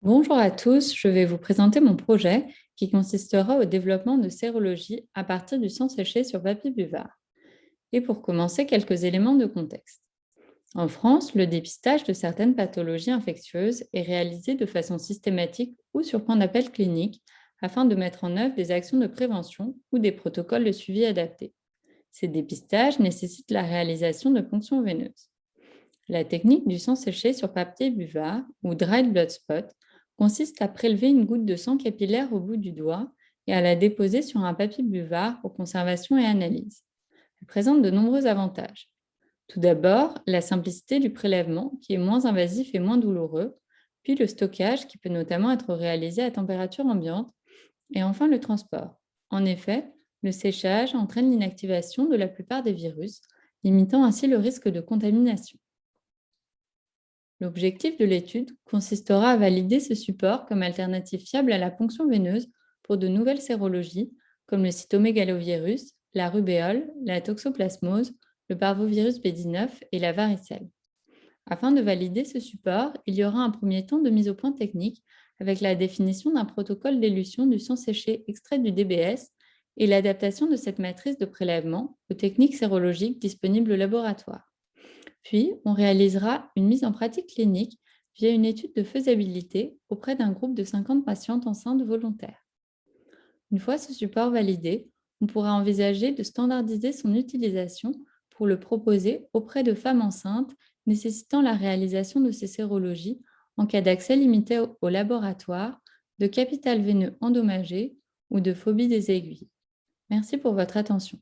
Bonjour à tous, je vais vous présenter mon projet qui consistera au développement de sérologie à partir du sang séché sur papier buvard. Et pour commencer, quelques éléments de contexte. En France, le dépistage de certaines pathologies infectieuses est réalisé de façon systématique ou sur point d'appel clinique afin de mettre en œuvre des actions de prévention ou des protocoles de suivi adaptés. Ces dépistages nécessitent la réalisation de ponctions veineuses. La technique du sang séché sur papier buvard, ou dried blood spot, consiste à prélever une goutte de sang capillaire au bout du doigt et à la déposer sur un papier buvard pour conservation et analyse. Elle présente de nombreux avantages. Tout d'abord, la simplicité du prélèvement, qui est moins invasif et moins douloureux, puis le stockage, qui peut notamment être réalisé à température ambiante, et enfin le transport. En effet, le séchage entraîne l'inactivation de la plupart des virus, limitant ainsi le risque de contamination. L'objectif de l'étude consistera à valider ce support comme alternative fiable à la ponction veineuse pour de nouvelles sérologies comme le cytomégalovirus, la rubéole, la toxoplasmose, le parvovirus B19 et la varicelle. Afin de valider ce support, il y aura un premier temps de mise au point technique avec la définition d'un protocole d'élution du sang séché extrait du DBS et l'adaptation de cette matrice de prélèvement aux techniques sérologiques disponibles au laboratoire. Puis, on réalisera une mise en pratique clinique via une étude de faisabilité auprès d'un groupe de 50 patientes enceintes volontaires. Une fois ce support validé, on pourra envisager de standardiser son utilisation pour le proposer auprès de femmes enceintes nécessitant la réalisation de ces sérologies en cas d'accès limité au laboratoire, de capital veineux endommagé ou de phobie des aiguilles. Merci pour votre attention.